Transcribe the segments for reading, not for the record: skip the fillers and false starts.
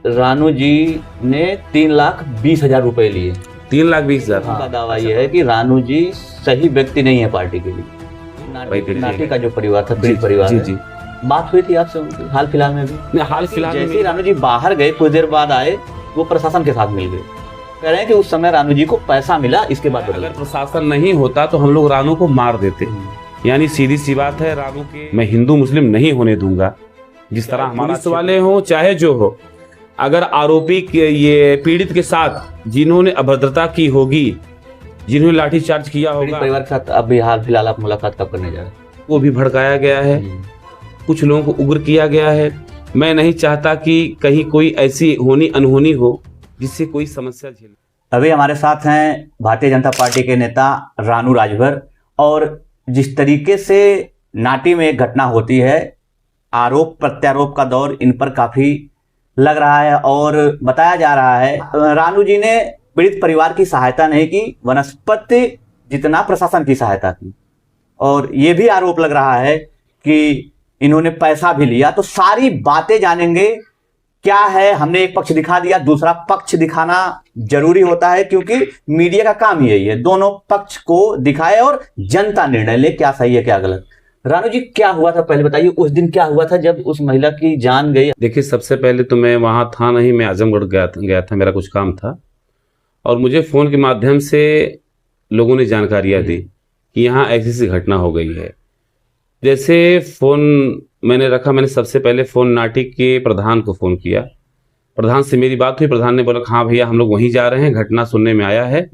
रानू जी ने 3,20,000 रुपए लिए। 3,20,000। उनका दावा यह है कि रानू जी सही व्यक्ति नहीं है पार्टी के लिए। नाटी का जो परिवार था, पीड़ित परिवार जी है। जी, बात हुई थी आपसे उनकी हाल फिलहाल में भी? नहीं, हाल फिलहाल जैसे ही में रानू जी बाहर गए, कुछ देर बाद आए, वो प्रशासन के साथ मिल गए। कह रहे हैं कि उस समय रानू जी को पैसा मिला, इसके बाद बदला। अगर प्रशासन नहीं होता तो हम लोग रानू को मार देते। यानी सीधी सी बात है, रानू के मैं हिंदू मुस्लिम नहीं होने दूंगा। जिस तरह हमारे पुलिस वाले हो चाहे जो हो, अगर आरोपी के ये पीड़ित के साथ जिन्होंने अभद्रता की होगी, जिन्होंने लाठीचार्ज किया पीड़ित होगा, परिवार के साथ अभी हाल फिलहाल आप मुलाकात कब करने जा रहे हैं? वो भी भड़काया गया है, कुछ लोगों को उग्र किया गया है। मैं नहीं चाहता कि कहीं कोई ऐसी होनी अनहोनी हो जिससे कोई समस्या झेले। अभी हमारे साथ हैं भारतीय जनता पार्टी के नेता रानू राजभर, और जिस तरीके से नाटी में एक घटना होती है, आरोप प्रत्यारोप का दौर इन पर काफी लग रहा है और बताया जा रहा है रानू जी ने पीड़ित परिवार की सहायता नहीं की, वनस्पति जितना प्रशासन की सहायता की। और ये भी आरोप लग रहा है कि इन्होंने पैसा भी लिया। तो सारी बातें जानेंगे, क्या है, हमने एक पक्ष दिखा दिया, दूसरा पक्ष दिखाना जरूरी होता है क्योंकि मीडिया का काम यही है, दोनों पक्ष को दिखाए और जनता निर्णय ले क्या सही है क्या गलत। रानू जी, क्या हुआ था पहले बताइए, उस दिन क्या हुआ था जब उस महिला की जान गई? देखिए, सबसे पहले तो मैं वहाँ था नहीं, मैं आजमगढ़ गया था, मेरा कुछ काम था, और मुझे फ़ोन के माध्यम से लोगों ने जानकारियाँ दी कि यहाँ ऐसी ऐसी घटना हो गई है। जैसे फ़ोन मैंने रखा, मैंने सबसे पहले फ़ोन नाटी के प्रधान को फ़ोन किया। प्रधान से मेरी बात हुई, प्रधान ने बोला हाँ भैया हम लोग वहीं जा रहे हैं, घटना सुनने में आया है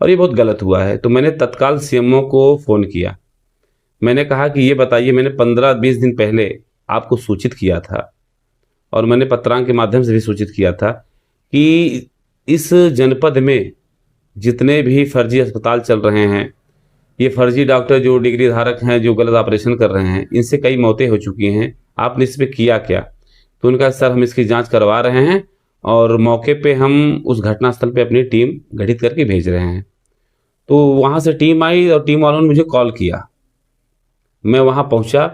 और ये बहुत गलत हुआ है। तो मैंने तत्काल सीएमओ को फ़ोन किया। मैंने कहा कि ये बताइए, मैंने 15-20 दिन पहले आपको सूचित किया था और मैंने पत्रांक के माध्यम से भी सूचित किया था कि इस जनपद में जितने भी फर्जी अस्पताल चल रहे हैं, ये फर्जी डॉक्टर जो डिग्री धारक हैं, जो गलत ऑपरेशन कर रहे हैं, इनसे कई मौतें हो चुकी हैं, आपने इस पर किया क्या? तो उनका सर हम इसकी जांच करवा रहे हैं और मौके पे हम उस घटनास्थल पे अपनी टीम गठित करके भेज रहे हैं। तो वहाँ से टीम आई और टीम वालों ने मुझे कॉल किया। मैं वहाँ पहुँचा।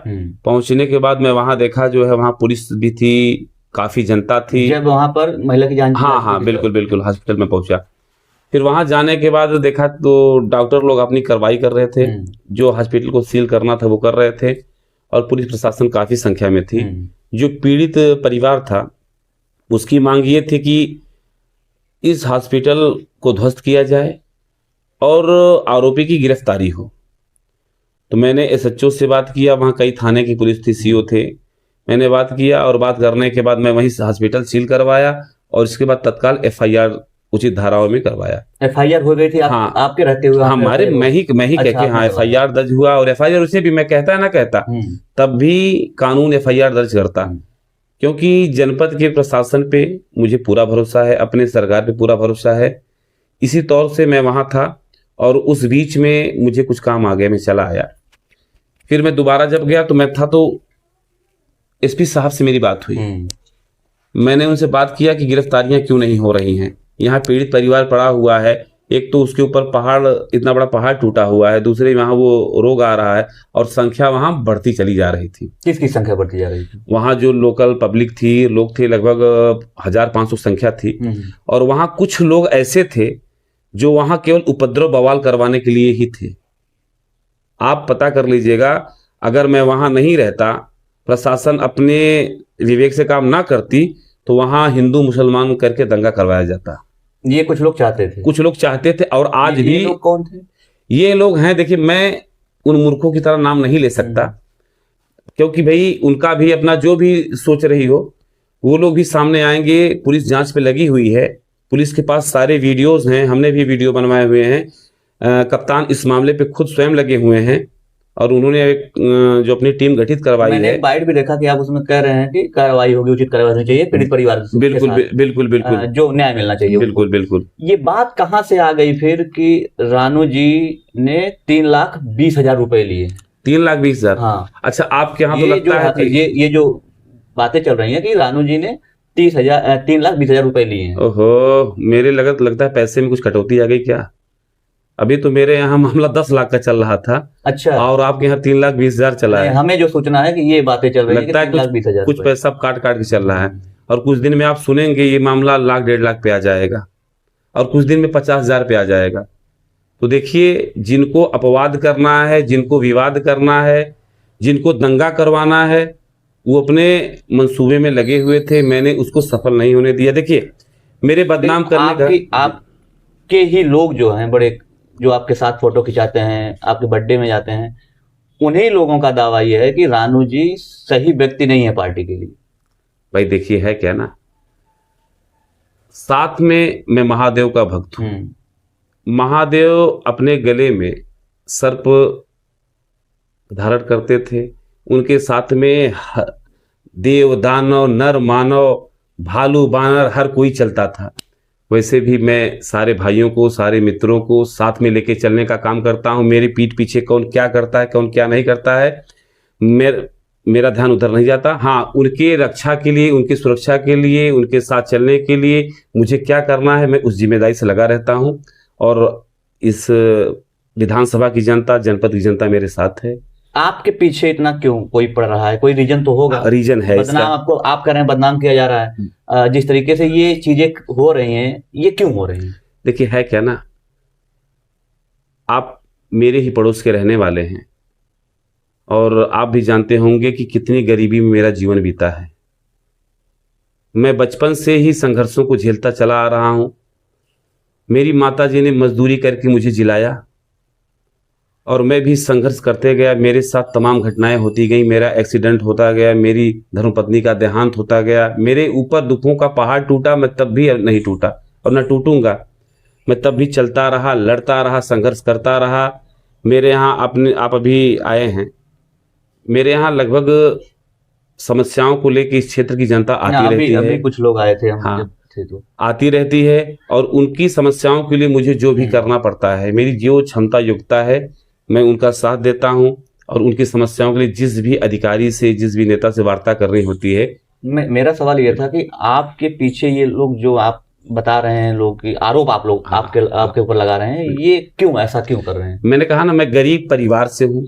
पहुँचने के बाद मैं वहाँ देखा, जो है वहाँ पुलिस भी थी, काफ़ी जनता थी। जब वहाँ पर महिला की जान? हाँ, बिल्कुल बिल्कुल, हॉस्पिटल में पहुँचा। फिर वहां जाने के बाद देखा तो डॉक्टर लोग अपनी कार्रवाई कर रहे थे, जो हॉस्पिटल को सील करना था वो कर रहे थे, और पुलिस प्रशासन काफी संख्या में थी। जो पीड़ित परिवार था उसकी मांग ये थी कि इस हॉस्पिटल को ध्वस्त किया जाए और आरोपी की गिरफ्तारी हो। तो मैंने एसएचओ से बात किया, वहाँ कई थाने की पुलिस थी, सीओ थे, मैंने बात किया और बात करने के बाद मैं वहीं हॉस्पिटल सील करवाया और इसके बाद तत्काल एफआईआर उचित धाराओं में करवाया। एफआईआर हो गई थी हाँ, आपके रहते हुए? हमारे मैं ही कह के हाँ एफआईआर दर्ज हुआ। और एफआईआर उसे भी मैं कहता ना कहता, तब भी कानून एफआईआर दर्ज करता, क्योंकि जनपद के प्रशासन पे मुझे पूरा भरोसा है, अपने सरकार पे पूरा भरोसा है। इसी तौर से मैं वहां था और उस बीच में मुझे कुछ काम आ गया, मैं चला आया। फिर मैं दोबारा जब गया तो मैं था, तो एसपी साहब से मेरी बात हुई। मैंने उनसे बात किया कि गिरफ्तारियां क्यों नहीं हो रही हैं, यहाँ पीड़ित परिवार पड़ा हुआ है, एक तो उसके ऊपर पहाड़, इतना बड़ा पहाड़ टूटा हुआ है, दूसरे वहाँ वो रोग आ रहा है और संख्या वहाँ बढ़ती चली जा रही थी। किसकी संख्या बढ़ती जा रही थी? वहाँ जो लोकल पब्लिक थी, लोग थे, लगभग 1500 संख्या थी। और वहाँ कुछ लोग ऐसे थे जो वहाँ केवल उपद्रव बवाल करवाने के लिए ही थे। आप पता कर लीजिएगा, अगर मैं वहाँ नहीं रहता, प्रशासन अपने विवेक से काम ना करती, तो वहाँ हिंदू मुसलमान करके दंगा करवाया जाता। ये कुछ लोग चाहते थे? कुछ लोग चाहते थे। और आज भी लोग कौन थे? ये लोग हैं, देखिए मैं उन मूर्खों की तरह नाम नहीं ले सकता, क्योंकि भाई उनका भी अपना जो भी सोच रही हो, वो लोग भी सामने आएंगे। पुलिस जांच पे लगी हुई है, पुलिस के पास सारे वीडियोज हैं, हमने भी वीडियो बनवाए हुए हैं। कप्तान इस मामले पे खुद स्वयं लगे हुए हैं और उन्होंने एक जो अपनी टीम गठित करवाई है। मैंने बाइट भी देखा कि आप उसमें कह रहे हैं कि कार्रवाई होगी, उचित कार्रवाई होनी चाहिए पीड़ित परिवार के बिल्कुल बिल्कुल बिल्कुल, जो न्याय मिलना चाहिए। बिल्कुल बिल्कुल। ये बात कहाँ से आ गई फिर कि रानू जी ने 3,20,000 रुपए लिए? 3,20,000? हाँ। अच्छा, आपके यहाँ तो लगता है कि ये जो बातें चल रही हैं कि रानू जी ने 3,20,000 रुपए लिए हैं। ओहो, मेरे लगता है पैसे में कुछ कटौती आ गई क्या? अभी तो मेरे यहाँ मामला 10 लाख का चल रहा था। अच्छा। और आपके यहाँ 3,20,000 चला है। हमें जो सूचना है कि ये बातें चल रही है, लगता है कुछ पैसा काट के चल रहा है। और कुछ दिन में आप सुनेंगे ये मामला 1 लाख 1.5 लाख पे आ जाएगा, और कुछ दिन में 50,000 पे आ जाएगा। तो देखिए, जिनको अपवाद करना है, जिनको विवाद करना है, जिनको दंगा करवाना है, वो अपने मंसूबे में लगे हुए थे। मैंने उसको सफल नहीं होने दिया। देखिए, मेरे बदनाम करने का आपके ही लोग जो हैं बड़े, जो आपके साथ फोटो खिंचाते हैं, आपके बर्थडे में जाते हैं, उन्हीं लोगों का दावा यह है कि रानू जी सही व्यक्ति नहीं है पार्टी के लिए। भाई देखिए, है क्या ना, साथ में मैं महादेव का भक्त हूं। महादेव अपने गले में सर्प धारण करते थे। उनके साथ में देव दानव नर मानव भालू बानर हर कोई चलता था। वैसे भी मैं सारे भाइयों को, सारे मित्रों को साथ में लेके चलने का काम करता हूं। मेरी पीठ पीछे कौन क्या करता है, कौन क्या नहीं करता है, मेरा ध्यान उधर नहीं जाता। हाँ, उनके रक्षा के लिए, उनकी सुरक्षा के लिए, उनके साथ चलने के लिए मुझे क्या करना है, मैं उस जिम्मेदारी से लगा रहता हूं। और इस विधानसभा की जनता, जनपद की जनता मेरे साथ है। आपके पीछे इतना क्यों कोई पड़ रहा है? कोई रीजन तो होगा। रीजन है बदनाम आपको, आप कह रहे हैं बदनाम किया जा रहा है। जिस तरीके से ये चीजें हो रही हैं, ये क्यों हो रही हैं? देखिए, है क्या ना, आप मेरे ही पड़ोस के रहने वाले हैं और आप भी जानते होंगे कि कितनी गरीबी में मेरा जीवन बीता है। मैं बचपन से ही संघर्षों को झेलता चला आ रहा हूं। मेरी माताजी ने मजदूरी करके मुझे जिलाया और मैं भी संघर्ष करते गया। मेरे साथ तमाम घटनाएं होती गई। मेरा एक्सीडेंट होता गया, मेरी धर्मपत्नी का देहांत होता गया, मेरे ऊपर दुखों का पहाड़ टूटा। मैं तब भी नहीं टूटा और न टूटूंगा। मैं तब भी चलता रहा, लड़ता रहा, संघर्ष करता रहा। मेरे यहाँ आप अभी आए हैं, मेरे यहाँ लगभग समस्याओं को लेकर इस क्षेत्र की जनता आती रहती है। अभी कुछ लोग आए थे, हम हाँ, जब थे तो आती रहती है और उनकी समस्याओं के लिए मुझे जो भी करना पड़ता है, मेरी जो क्षमता योग्यता है, मैं उनका साथ देता हूं। और उनकी समस्याओं के लिए जिस भी अधिकारी से, जिस भी नेता से वार्ता करनी होती है। मेरा सवाल ये था कि आपके पीछे ये लोग जो आप बता रहे हैं, लोग की आरोप आप लोग आपके ऊपर लगा रहे हैं, ये क्यों, ऐसा क्यों कर रहे हैं? मैंने कहा ना, मैं गरीब परिवार से हूं,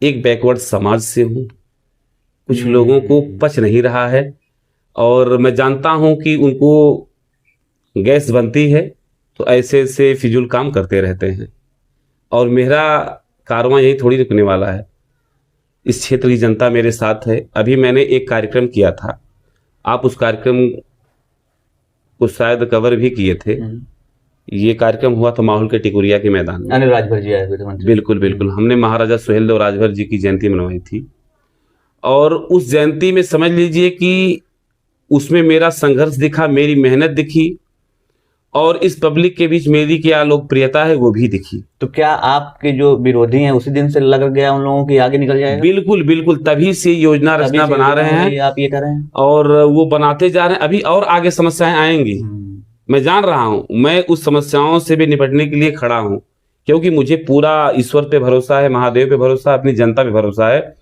एक बैकवर्ड समाज से हूं। कुछ लोगों को पच नहीं रहा है और मैं जानता हूं कि उनको गैस बनती है, तो ऐसे ऐसे फिजूल काम करते रहते हैं। और मेरा कारवां यही थोड़ी रुकने वाला है। इस क्षेत्र की जनता मेरे साथ है। अभी मैंने एक कार्यक्रम किया था, आप उस कार्यक्रम को शायद कवर भी किए थे। ये कार्यक्रम हुआ था माहौल के टिकुरिया के मैदान में। अनिल राजभर जी आए हुए थे। बिल्कुल बिल्कुल, हमने महाराजा सुहेलदेव राजभर जी की जयंती मनवाई थी। और उस जयंती में समझ लीजिए कि उसमें मेरा संघर्ष दिखा, मेरी मेहनत दिखी, और इस पब्लिक के बीच मेरी क्या लोकप्रियता है वो भी दिखी। तो क्या आपके जो विरोधी हैं उसी दिन से लग गया उन लोगों की आगे निकल जाएगा? बिल्कुल बिल्कुल, तभी से योजना रचना बना रहे हैं, आप ये कर रहे हैं और वो बनाते जा रहे हैं। अभी और आगे समस्याएं आएंगी, मैं जान रहा हूं। मैं उस समस्याओं से भी निपटने के लिए खड़ा हूं, क्योंकि मुझे पूरा ईश्वर पे भरोसा है, महादेव पे भरोसा है, अपनी जनता पे भरोसा है।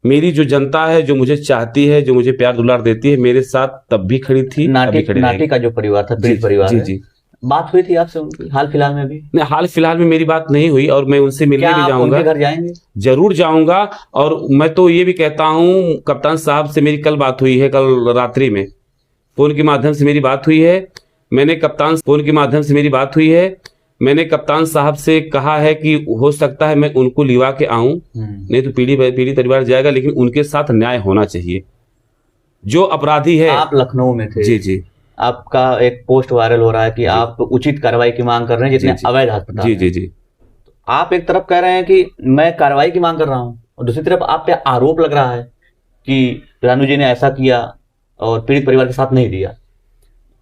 मेरी जो जनता है, जो मुझे चाहती है, जो मुझे प्यार दुलार देती है, मेरे साथ तब भी खड़ी थी। नाटी का जो परिवार था, पीड़ित परिवार, जी जी, बात हुई थी आपसे उनकी हाल फिलहाल में भी? नहीं, हाल फिलहाल में मेरी बात नहीं हुई और मैं उनसे मिलने भी जाऊंगा। घर जाएंगे? जरूर जाऊंगा। और मैं तो ये भी कहता हूं, कप्तान साहब से मेरी कल बात हुई है, कल रात्रि में फोन के माध्यम से मेरी बात हुई है। मैंने कप्तान साहब से कहा है कि हो सकता है मैं उनको लिवा के आऊं, नहीं तो पीढ़ी परिवार जाएगा, लेकिन उनके साथ न्याय होना चाहिए। जो अपराधी है। आप लखनऊ में थे? जी जी। आपका एक पोस्ट वायरल हो रहा है कि आप उचित कार्रवाई की मांग कर रहे हैं, जितने अवैध अस्पताल। जी जी जी। आप एक तरफ कह रहे हैं कि मैं कार्रवाई की मांग कर रहा हूं, और दूसरी तरफ आप पे आरोप लग रहा है कि रानू जी ने ऐसा किया और पीड़ित परिवार के साथ नहीं दिया।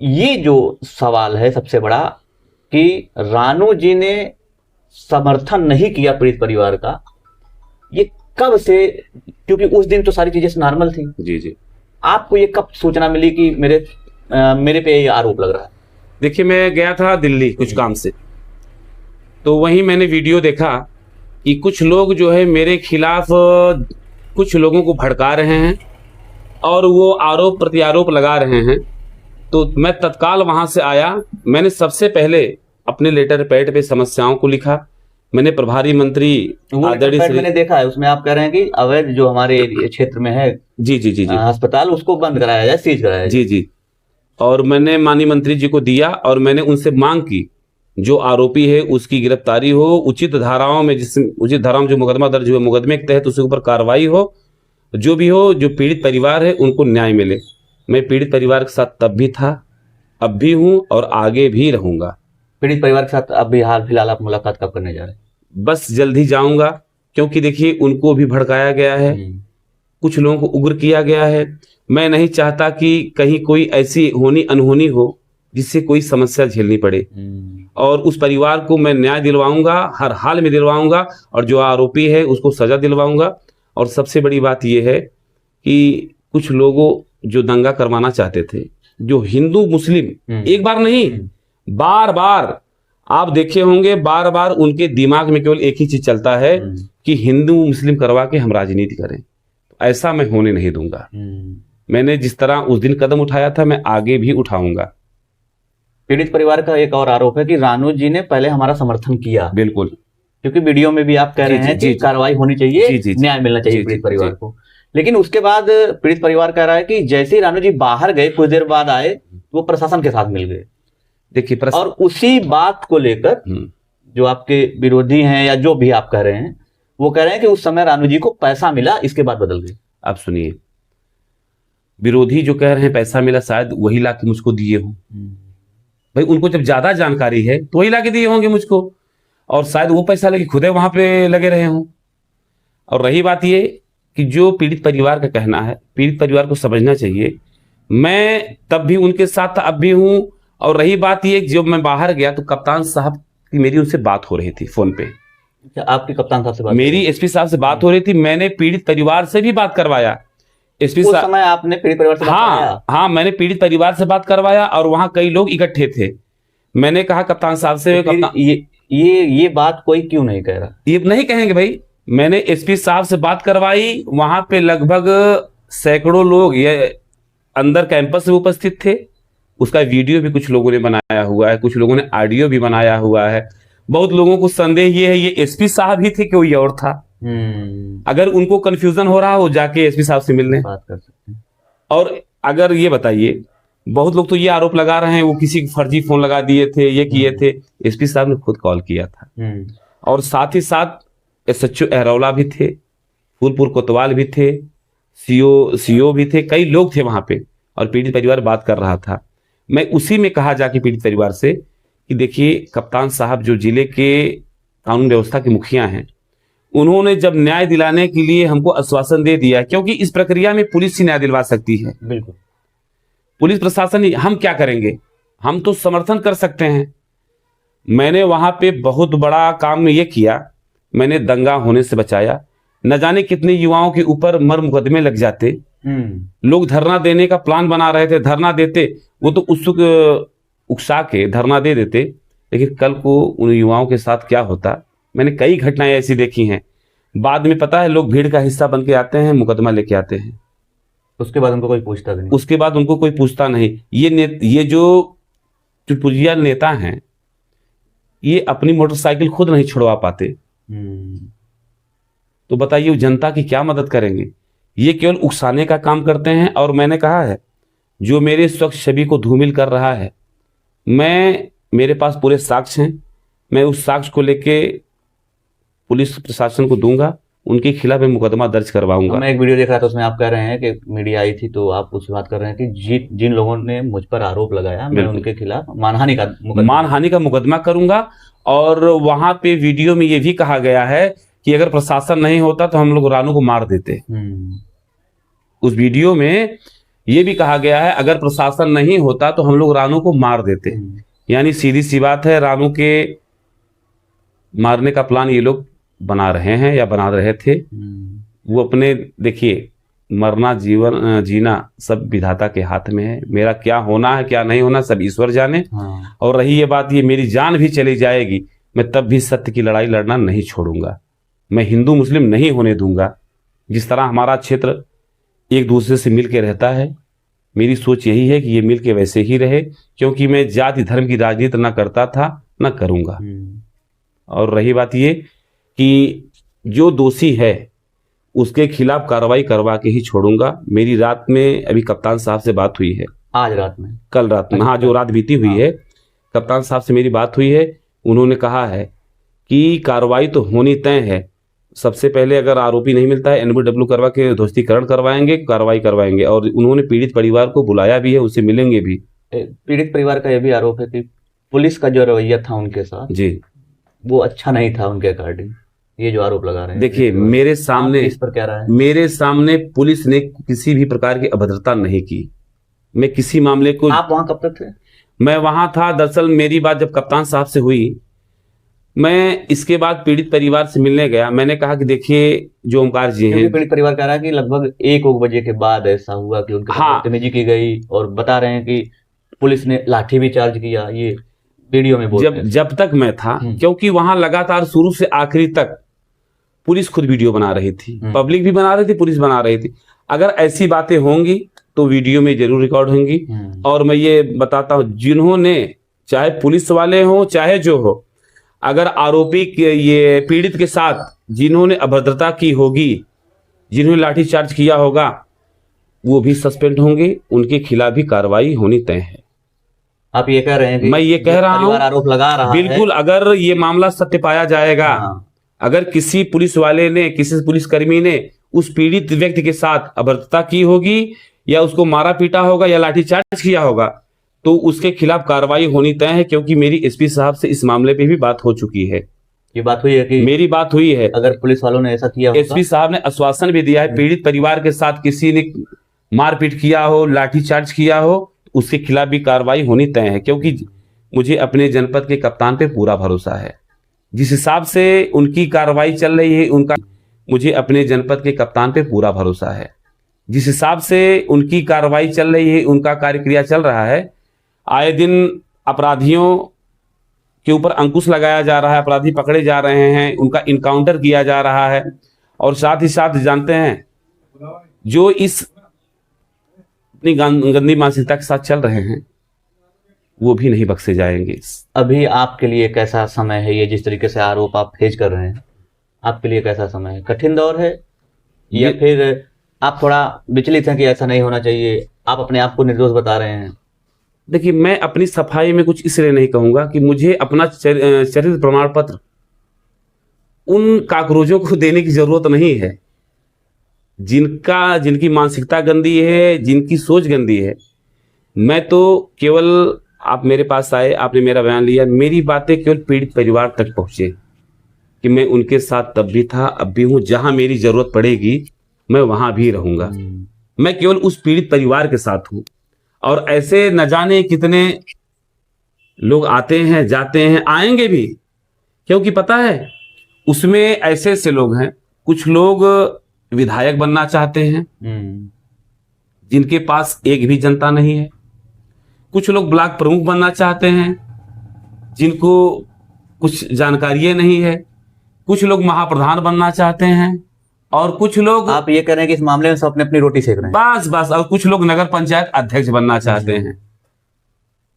ये जो सवाल है सबसे बड़ा, कि रानू जी ने समर्थन नहीं किया पीड़ित परिवार का, ये कब से? क्योंकि उस दिन तो सारी चीजें नॉर्मल थी। जी जी। आपको ये कब सूचना मिली कि मेरे पे ये आरोप लग रहा है? देखिए, मैं गया था दिल्ली कुछ काम से, तो वहीं मैंने वीडियो देखा कि कुछ लोग जो है मेरे खिलाफ कुछ लोगों को भड़का रहे हैं और वो आरोप प्रत्यारोप लगा रहे हैं। तो मैं तत्काल वहां से आया। मैंने सबसे पहले अपने लेटर पैड पे समस्याओं को लिखा। मैंने प्रभारी मंत्री वो आदरणीय एक मैंने देखा है, उसमें आप कह रहे हैं कि अवैध जो हमारे क्षेत्र में है जी जी जी जी अस्पताल, उसको बंद कराया जाए, सीज कराया जाए। जी जी, और मैंने माननीय मंत्री जी को दिया और मैंने उनसे मांग की जो आरोपी है उसकी गिरफ्तारी हो, उचित धाराओं में, उचित धाराओं में जो मुकदमा दर्ज हुआ मुकदमे के तहत उसके ऊपर कार्रवाई हो, जो भी हो, जो पीड़ित परिवार है उनको न्याय मिले। मैं पीड़ित परिवार के साथ तब भी था, अब भी हूं और आगे भी रहूंगा। पीड़ित परिवार के साथ अभी हाल फिलहाल आप मुलाकात कब करने जा रहे हैं? बस जल्द ही जाऊंगा, क्योंकि देखिए उनको भी भड़काया गया है, कुछ लोगों को उग्र किया गया है। मैं नहीं चाहता कि कहीं कोई ऐसी होनी अनहोनी हो जिससे कोई समस्या झेलनी पड़े, और उस परिवार को मैं न्याय दिलवाऊंगा, हर हाल में दिलवाऊंगा, और जो आरोपी है उसको सजा दिलवाऊंगा। और सबसे बड़ी बात यह है कि कुछ लोगों जो दंगा करवाना चाहते थे, जो हिंदू मुस्लिम, एक बार नहीं बार बार आप देखे होंगे, बार बार उनके दिमाग में केवल एक ही चीज चलता है कि हिंदू मुस्लिम करवा के हम राजनीति करें। ऐसा मैं होने नहीं दूंगा। मैंने जिस तरह उस दिन कदम उठाया था मैं आगे भी उठाऊंगा। पीड़ित परिवार का एक और आरोप है कि रानू जी ने पहले हमारा समर्थन किया। बिल्कुल, क्योंकि वीडियो में भी आप कह रहे हैं कि कार्रवाई होनी चाहिए, न्याय मिलना चाहिए पीड़ित परिवार को। लेकिन उसके बाद पीड़ित परिवार कह रहा है कि जैसे ही रानू जी बाहर गए, कुछ देर बाद आए, वो प्रशासन के साथ मिल गए। देखिए और उसी बात को लेकर जो आपके विरोधी हैं या जो भी आप कह रहे हैं, वो कह रहे हैं कि उस समय रानू जी को पैसा मिला, इसके बाद बदल गए। आप सुनिए, विरोधी जो कह रहे हैं पैसा मिला, शायद वही ला के मुझको दिए हों। भाई उनको जब ज्यादा जानकारी है तो वही ला के दिए होंगे मुझको, और शायद वो पैसा लेके खुदे वहां पे लगे रहे हों। और रही बात ये कि जो पीड़ित परिवार का कहना है, पीड़ित परिवार को समझना चाहिए, मैं तब भी उनके साथ था, अब भी हूं। और रही बात ये, जब मैं बाहर गया तो कप्तान साहब की मेरी उनसे बात हो रही थी फोन पे। आपके कप्तान साहब से बात? मेरी एसपी साहब से बात हो रही थी। मैंने पीड़ित परिवार से भी बात करवाया। एसपी उस समय आपने पीड़ित परिवार से बात करवाया? हाँ, मैंने पीड़ित परिवार से बात करवाया और वहां कई लोग इकट्ठे थे। मैंने कहा कप्तान साहब से, कप्तान ये बात कोई क्यों नहीं कह रहा? ये नहीं कहेंगे भाई। मैंने एसपी साहब से बात करवाई, वहां पे लगभग सैकड़ों लोग ये अंदर कैंपस में उपस्थित थे। उसका वीडियो भी कुछ लोगों ने बनाया हुआ है, कुछ लोगों ने ऑडियो भी बनाया हुआ है। बहुत लोगों को संदेह ये है ये एसपी साहब ही थे कि कोई और था। अगर उनको कंफ्यूजन हो रहा हो, जाके एसपी साहब से मिलने बात कर सकते हैं। और अगर ये बताइए, बहुत लोग तो ये आरोप लगा रहे हैं वो किसी फर्जी फोन लगा दिए थे, ये किए थे। एसपी साहब ने खुद कॉल किया था। और साथ ही साथ एसएचओ अहरौला भी थे, फूलपुर कोतवाल भी थे, सीओ भी थे, कई लोग थे वहां पे, और पीड़ित परिवार बात कर रहा था। मैं उसी में कहा जाके पीड़ित परिवार से कि देखिए कप्तान साहब जो जिले के कानून व्यवस्था के मुखिया हैं, उन्होंने जब न्याय दिलाने के लिए हमको आश्वासन दे दिया, क्योंकि इस प्रक्रिया में पुलिस ही न्याय दिलवा सकती है। बिल्कुल, पुलिस प्रशासन, हम क्या करेंगे? हम तो समर्थन कर सकते हैं। मैंने वहां पे बहुत बड़ा काम ये किया, मैंने दंगा होने से बचाया। न जाने कितने युवाओं के ऊपर मर मुकदमे लग जाते। लोग धरना देने का प्लान बना रहे थे, धरना देते, वो तो उत्सुक उकसा के धरना दे देते, लेकिन कल को उन युवाओं के साथ क्या होता। मैंने कई घटनाएं ऐसी देखी हैं। बाद में पता है लोग भीड़ का हिस्सा बन के आते हैं, मुकदमा लेके आते हैं, उसके बाद उनको कोई पूछता नहीं। उसके बाद उनको कोई पूछता नहीं। ये जो चुटपुजिया नेता हैं, ये अपनी मोटरसाइकिल खुद नहीं छुड़वा पाते, तो बताइए जनता की क्या मदद करेंगे? ये केवल उकसाने का काम करते हैं। और मैंने कहा है, जो मेरे स्वच्छ छवि को धूमिल कर रहा है, मेरे पास पूरे साक्ष्य हैं। मैं उस साक्ष्य को लेके पुलिस प्रशासन को दूंगा, उनके खिलाफ मैं मुकदमा दर्ज करवाऊंगा। मैं एक वीडियो देख रहा था, उसमें आप कह रहे हैं कि मीडिया आई थी तो आप उससे बात कर रहे हैं कि जिन लोगों ने मुझ पर आरोप लगाया, मैं उनके खिलाफ मानहानि का मुकदमा करूंगा। और वहां पे वीडियो में ये भी कहा गया है कि अगर प्रशासन नहीं होता तो हम लोग रानू को मार देते। उस वीडियो में ये भी कहा गया है अगर प्रशासन नहीं होता तो हम लोग रानू को मार देते। यानी सीधी सी बात है, रानू के मारने का प्लान ये लोग बना रहे हैं या बना रहे थे। वो अपने, देखिए मरना जीना सब विधाता के हाथ में है। मेरा क्या होना है क्या नहीं होना सब ईश्वर जाने। और रही ये बात, ये मेरी जान भी चली जाएगी, मैं तब भी सत्य की लड़ाई लड़ना नहीं छोड़ूंगा। मैं हिंदू मुस्लिम नहीं होने दूंगा। जिस तरह हमारा क्षेत्र एक दूसरे से मिल के रहता है, मेरी सोच यही है कि ये मिल के वैसे ही रहे, क्योंकि मैं जाति धर्म की राजनीति ना करता था ना करूंगा। और रही बात ये कि जो दोषी है उसके खिलाफ कार्रवाई करवा के ही छोड़ूंगा। मेरी रात में अभी कप्तान साहब से बात हुई है, आज रात में, कल रात में, हाँ जो रात बीती हुई है, कप्तान साहब से मेरी बात हुई है। उन्होंने कहा है कि कार्रवाई तो होनी तय है। सबसे पहले अगर आरोपी नहीं मिलता है एनबीडब्ल्यू करवा के ध्वस्तीकरण करवाएंगे, कार्रवाई करवाएंगे, और उन्होंने पीड़ित परिवार को बुलाया भी है, उससे मिलेंगे भी। पीड़ित परिवार का यह भी आरोप है कि पुलिस का जो रवैया था उनके साथ जी, वो अच्छा नहीं था उनके अकॉर्डिंग, ये जो आरोप लगा रहे हैं। देखिए मेरे सामने, इस पर क्या रहा है? मेरे सामने पुलिस ने किसी भी प्रकार की अभद्रता नहीं की। मैं किसी मामले को, आप वहां कब तक थे? मैं वहां था। दरअसल मेरी बात जब कप्तान साहब से हुई, मैं इसके बाद पीड़ित परिवार से मिलने गया। मैंने कहा कि देखिए जो ओमकार जी हैं, पीड़ित परिवार कह रहा है कि लगभग 1 बजे के बाद ऐसा हुआ कि उनके साथ बदतमीजी की गई, और बता रहे हैं कि पुलिस ने लाठी भी चार्ज किया। ये वीडियो में बोलते हैं। जब तक मैं था, क्योंकि वहां लगातार शुरू से आखिरी तक पुलिस खुद वीडियो बना रही थी, पब्लिक भी बना रही थी, पुलिस बना रही थी। अगर ऐसी बातें होंगी तो वीडियो में जरूर रिकॉर्ड होंगी। और मैं ये बताता हूं, जिन्होंने, चाहे पुलिस वाले हो चाहे जो हो, अगर आरोपी के, ये पीड़ित के साथ जिन्होंने अभद्रता की होगी, जिन्होंने लाठीचार्ज किया होगा, वो भी सस्पेंड होंगे, उनके खिलाफ भी कार्रवाई होनी तय है। आप ये कह रहे हैं कि मैं ये कह रहा हूं, आरोप लगा रहा है, बिल्कुल, अगर ये मामला सत्य पाया जाएगा, अगर किसी पुलिस वाले ने, किसी पुलिसकर्मी ने उस पीड़ित व्यक्ति के साथ अभद्रता की होगी, या उसको मारा पीटा होगा, या लाठीचार्ज किया होगा, तो उसके खिलाफ कार्रवाई होनी तय है। क्योंकि मेरी एसपी साहब से इस मामले पे भी बात हो चुकी है। ये बात हुई है कि मेरी बात हुई है, अगर पुलिस वालों ने ऐसा किया, एसपी साहब ने आश्वासन भी दिया है, पीड़ित परिवार के साथ किसी ने मारपीट किया हो, लाठीचार्ज किया हो, उसके खिलाफ भी कार्रवाई होनी तय है। क्योंकि मुझे अपने जनपद के कप्तान पे पूरा भरोसा है। जिस हिसाब से उनकी कार्रवाई चल रही है, मुझे अपने जनपद के कप्तान पे पूरा भरोसा है। जिस हिसाब से उनकी कार्रवाई चल रही है, उनका कार्यक्रिया चल रहा है, आए दिन अपराधियों के ऊपर अंकुश लगाया जा रहा है, अपराधी पकड़े जा रहे हैं, उनका इनकाउंटर किया जा रहा है। और साथ ही साथ जानते हैं, जो इस अपनी गंदी मानसिकता के साथ चल रहे हैं, वो भी नहीं बख्शे जाएंगे। अभी आपके लिए कैसा समय है? ये जिस तरीके से आरोप आप फेस कर रहे हैं, आपके लिए कैसा समय है? कठिन दौर है, या फिर आप थोड़ा विचलित हैं कि ऐसा नहीं होना चाहिए, आप अपने आप को निर्दोष बता रहे हैं? देखिए, मैं अपनी सफाई में कुछ इसलिए नहीं कहूंगा कि मुझे अपना चरित्र प्रमाण पत्र उन काकरोचों को देने की जरूरत नहीं है, जिनकी मानसिकता गंदी है, जिनकी सोच गंदी है। मैं तो केवल, आप मेरे पास आए, आपने मेरा बयान लिया, मेरी बातें केवल पीड़ित परिवार तक पहुंचे कि मैं उनके साथ तब भी था, अब भी हूं। जहां मेरी जरूरत पड़ेगी मैं वहां भी रहूंगा। मैं केवल उस पीड़ित परिवार के साथ हूं। और ऐसे न जाने कितने लोग आते हैं, जाते हैं, आएंगे भी, क्योंकि पता है उसमें ऐसे ऐसे लोग हैं। कुछ लोग विधायक बनना चाहते हैं, जिनके पास एक भी जनता नहीं है। कुछ लोग ब्लॉक प्रमुख बनना चाहते हैं, जिनको कुछ जानकारियां नहीं है। कुछ लोग महाप्रधान बनना चाहते हैं, और कुछ लोग, आप ये कह रहे हैं कि इस मामले में सब अपने अपनी रोटी सेक रहे हैं। बस। और कुछ लोग नगर पंचायत अध्यक्ष बनना चाहते हैं,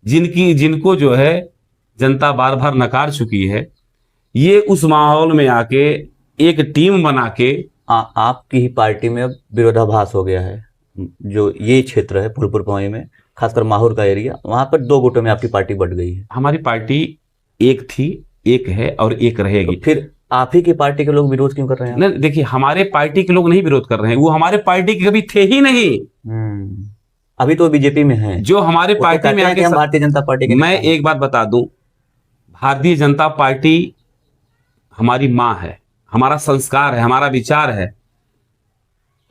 जिनको जो है जनता बार बार नकार चुकी है। ये उस माहौल में आके एक टीम बना के, आपकी ही पार्टी में अब विरोधाभास हो गया है। जो ये क्षेत्र है फूलपुर पहुंची में, खासकर माहौर का एरिया, वहां पर 2 गुटों में आपकी पार्टी बट गई है। हमारी पार्टी एक थी, एक है और एक रहेगी। तो फिर आप ही की पार्टी के लोग विरोध क्यों कर रहे हैं? नहीं, देखिए, हमारे पार्टी के लोग नहीं विरोध कर रहे हैं, वो हमारे पार्टी के कभी थे ही नहीं। अभी तो बीजेपी में हैं। जो हमारे पार्टी में आके, हम भारतीय जनता पार्टी के, मैं एक बात बता दूं, भारतीय जनता पार्टी हमारी माँ है, हमारा संस्कार है, हमारा विचार है।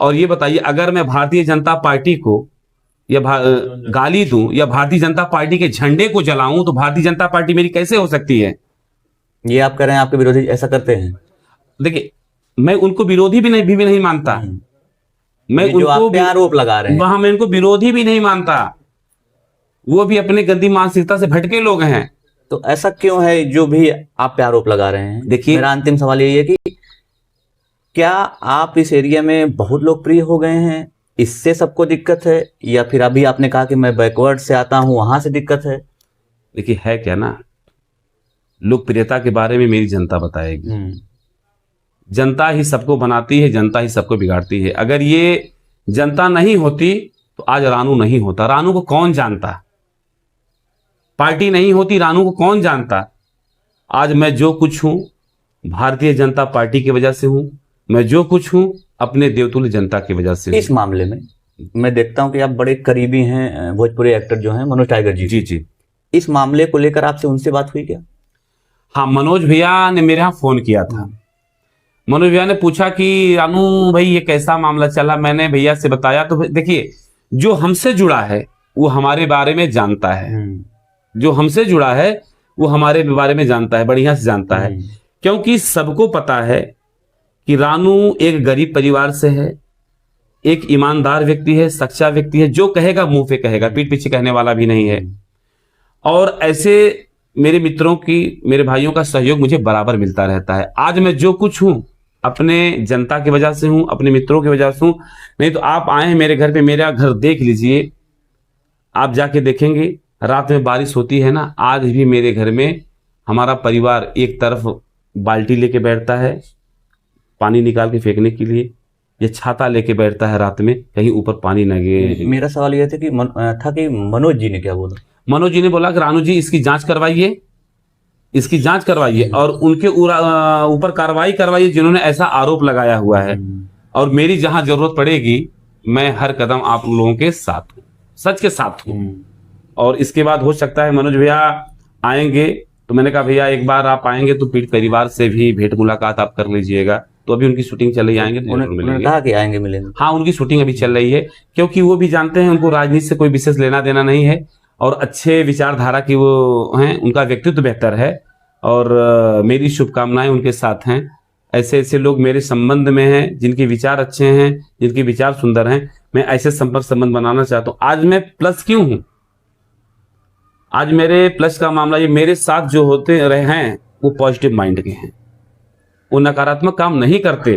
और ये बताइए, अगर मैं भारतीय जनता पार्टी को या गाली दूं, या भारतीय जनता पार्टी के झंडे को जलाऊं, तो भारतीय जनता पार्टी मेरी कैसे हो सकती है? ये आप कह रहे हैं आपके विरोधी ऐसा करते हैं? देखिए, मैं उनको विरोधी भी नहीं मानता। मैं उनको भी आरोप लगा रहे हैं, वहां मैं उनको विरोधी भी नहीं मानता। वो भी अपने गंदी मानसिकता से भटके लोग हैं। तो ऐसा क्यों है जो भी आप पे आरोप लगा रहे हैं? देखिए, मेरा अंतिम सवाल यही है कि क्या आप इस एरिया में बहुत लोकप्रिय हो गए हैं, इससे सबको दिक्कत है, या फिर अभी आपने कहा कि मैं बैकवर्ड से आता हूं, वहां से दिक्कत है? देखिए, है क्या ना, लोकप्रियता के बारे में मेरी जनता बताएगी। जनता ही सबको बनाती है, जनता ही सबको बिगाड़ती है। अगर ये जनता नहीं होती तो आज रानू नहीं होता। रानू को कौन जानता? पार्टी नहीं होती, रानू को कौन जानता? आज मैं जो कुछ हूं भारतीय जनता पार्टी की वजह से हूं। मैं जो कुछ हूं अपने देवतुल्य जनता की वजह से हूं। इस मामले में मैं देखता हूं कि आप बड़े करीबी हैं भोजपुरी एक्टर जो हैं मनोज टाइगर जी। जी जी। इस मामले को लेकर आपसे उनसे बात हुई क्या? हाँ, मनोज भैया ने मेरे यहाँ फोन किया था। मनोज भैया ने पूछा कि रानू भाई ये कैसा मामला चला। मैंने भैया से बताया तो देखिए, जो हमसे जुड़ा है वो हमारे बारे में जानता है। जो हमसे जुड़ा है वो हमारे बारे में जानता है, बढ़िया से जानता है। क्योंकि सबको पता है कि रानू एक गरीब परिवार से है, एक ईमानदार व्यक्ति है, सच्चा व्यक्ति है। जो कहेगा मुंह पे कहेगा, पीठ पीछे कहने वाला भी नहीं है। और ऐसे मेरे मित्रों की, मेरे भाइयों का सहयोग मुझे बराबर मिलता रहता है। आज मैं जो कुछ हूं अपने जनता की वजह से हूं, अपने मित्रों की वजह से हूं। नहीं तो आप आए हैं मेरे घर पे, मेरा घर देख लीजिए, आप जाके देखेंगे रात में बारिश होती है ना, आज भी मेरे घर में हमारा परिवार एक तरफ बाल्टी लेके बैठता है पानी निकाल के फेंकने के लिए, ये छाता लेके बैठता है रात में कहीं ऊपर पानी न गिरे। मेरा सवाल यह था कि मनोज जी ने क्या बोला? मनोज जी ने बोला कि रानू जी इसकी जांच करवाइए, इसकी जांच करवाइए और उनके ऊपर कार्रवाई करवाइए जिन्होंने ऐसा आरोप लगाया हुआ है। और मेरी जहां जरूरत पड़ेगी मैं हर कदम आप लोगों के साथ हूं, सच के साथ हूं। और इसके बाद हो सकता है मनोज भैया आएंगे, तो मैंने कहा भैया एक बार आप आएंगे तो पीठ परिवार से भी भेंट मुलाकात आप कर लीजिएगा। तो अभी उनकी शूटिंग चल रही, आएंगे तो उन्होंने कहा कि आएंगे मिलेंगे। हाँ, उनकी शूटिंग अभी चल रही है, क्योंकि वो भी जानते हैं उनको राजनीति से कोई विशेष लेना देना नहीं है और अच्छे विचारधारा की वो हैं, उनका व्यक्तित्व बेहतर है और मेरी शुभकामनाएं उनके साथ हैं। ऐसे ऐसे लोग मेरे संबंध में हैं जिनके विचार अच्छे हैं, जिनके विचार सुंदर हैं। मैं ऐसे संपर्क संबंध बनाना चाहता हूं। आज मैं प्लस क्यों हूं? आज मेरे प्लस का मामला ये, मेरे साथ जो होते रहे हैं वो पॉजिटिव माइंड के हैं, वो नकारात्मक काम नहीं करते।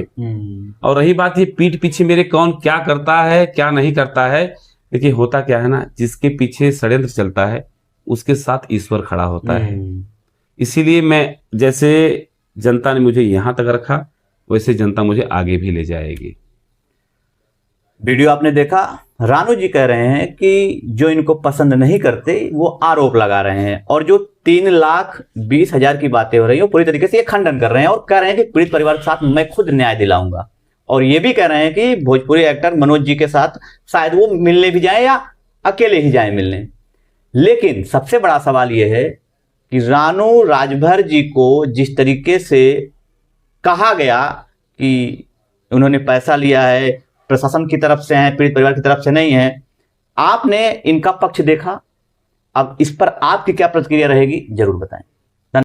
और रही बात ये पीठ पीछे मेरे कौन क्या करता है क्या नहीं करता है, देखिए होता क्या है ना, जिसके पीछे षड्यंत्र चलता है उसके साथ ईश्वर खड़ा होता है। इसीलिए मैं, जैसे जनता ने मुझे यहां तक रखा वैसे जनता मुझे आगे भी ले जाएगी। वीडियो आपने देखा, रानू जी कह रहे हैं कि जो इनको पसंद नहीं करते वो आरोप लगा रहे हैं, और जो 3,20,000 की बातें हो रही है वो पूरी तरीके से ये खंडन कर रहे हैं और कह रहे हैं कि पीड़ित परिवार के साथ मैं खुद न्याय दिलाऊंगा। और ये भी कह रहे हैं कि भोजपुरी एक्टर मनोज जी के साथ शायद वो मिलने भी जाए या अकेले ही जाए मिलने। लेकिन सबसे बड़ा सवाल यह है कि रानू राजभर जी को जिस तरीके से कहा गया कि उन्होंने पैसा लिया है, प्रशासन की तरफ से है, पीड़ित परिवार की तरफ से नहीं है, आपने इनका पक्ष देखा। अब इस पर आपकी क्या प्रतिक्रिया रहेगी जरूर बताएं।